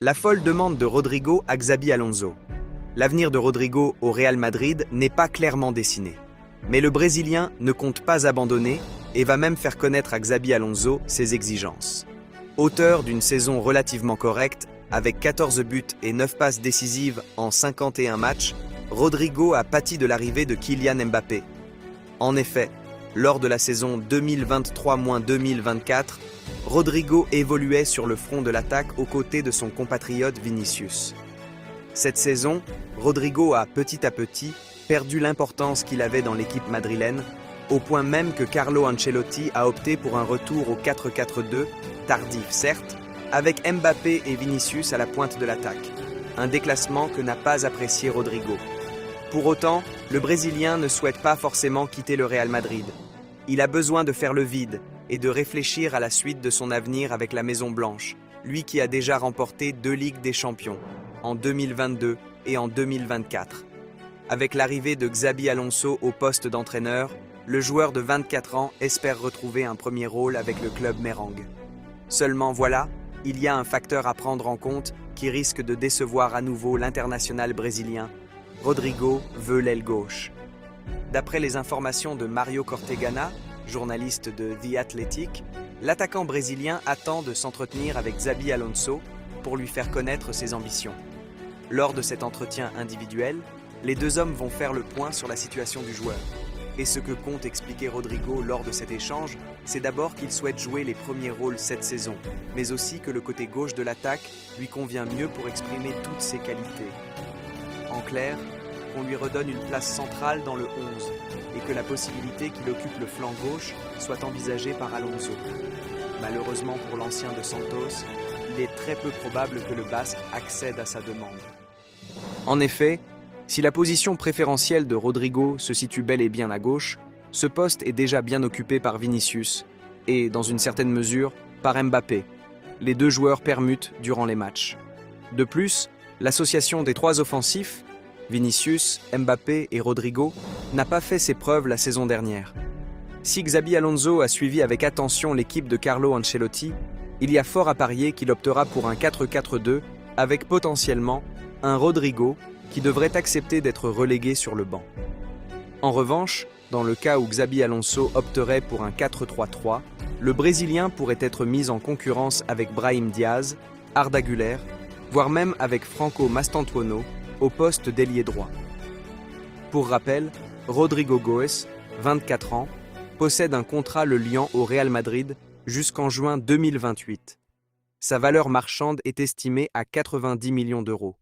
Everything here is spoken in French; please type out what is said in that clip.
La folle demande de Rodrigo à Xabi Alonso. L'avenir de Rodrigo au Real Madrid n'est pas clairement dessiné. Mais le Brésilien ne compte pas abandonner et va même faire connaître à Xabi Alonso ses exigences. Auteur d'une saison relativement correcte, avec 14 buts et 9 passes décisives en 51 matchs, Rodrigo a pâti de l'arrivée de Kylian Mbappé. En effet, lors de la saison 2023-2024, Rodrigo évoluait sur le front de l'attaque aux côtés de son compatriote Vinicius. Cette saison, Rodrigo a petit à petit perdu l'importance qu'il avait dans l'équipe madrilène, au point même que Carlo Ancelotti a opté pour un retour au 4-4-2, tardif certes, avec Mbappé et Vinicius à la pointe de l'attaque, un déclassement que n'a pas apprécié Rodrigo. Pour autant, le Brésilien ne souhaite pas forcément quitter le Real Madrid. Il a besoin de faire le vide et de réfléchir à la suite de son avenir avec la Maison Blanche, lui qui a déjà remporté 2 Ligues des Champions, en 2022 et en 2024. Avec l'arrivée de Xabi Alonso au poste d'entraîneur, le joueur de 24 ans espère retrouver un premier rôle avec le club merengue. Seulement voilà, il y a un facteur à prendre en compte qui risque de décevoir à nouveau l'international brésilien. Rodrigo veut l'aile gauche. D'après les informations de Mario Cortegana, journaliste de The Athletic, l'attaquant brésilien attend de s'entretenir avec Xabi Alonso pour lui faire connaître ses ambitions. Lors de cet entretien individuel, les deux hommes vont faire le point sur la situation du joueur. Et ce que compte expliquer Rodrigo lors de cet échange, c'est d'abord qu'il souhaite jouer les premiers rôles cette saison, mais aussi que le côté gauche de l'attaque lui convient mieux pour exprimer toutes ses qualités. En clair, qu'on lui redonne une place centrale dans le 11 et que la possibilité qu'il occupe le flanc gauche soit envisagée par Alonso. Malheureusement pour l'ancien de Santos, il est très peu probable que le Basque accède à sa demande. En effet, si la position préférentielle de Rodrigo se situe bel et bien à gauche, ce poste est déjà bien occupé par Vinicius et, dans une certaine mesure, par Mbappé. Les deux joueurs permutent durant les matchs. De plus, l'association des trois offensifs, Vinicius, Mbappé et Rodrigo, n'a pas fait ses preuves la saison dernière. Si Xabi Alonso a suivi avec attention l'équipe de Carlo Ancelotti, il y a fort à parier qu'il optera pour un 4-4-2 avec potentiellement un Rodrigo qui devrait accepter d'être relégué sur le banc. En revanche, dans le cas où Xabi Alonso opterait pour un 4-3-3, le Brésilien pourrait être mis en concurrence avec Brahim Diaz, Arda Güler, voire même avec Franco Mastantuono au poste d'ailier droit. Pour rappel, Rodrigo Goes, 24 ans, possède un contrat le liant au Real Madrid jusqu'en juin 2028. Sa valeur marchande est estimée à 90 millions d'euros.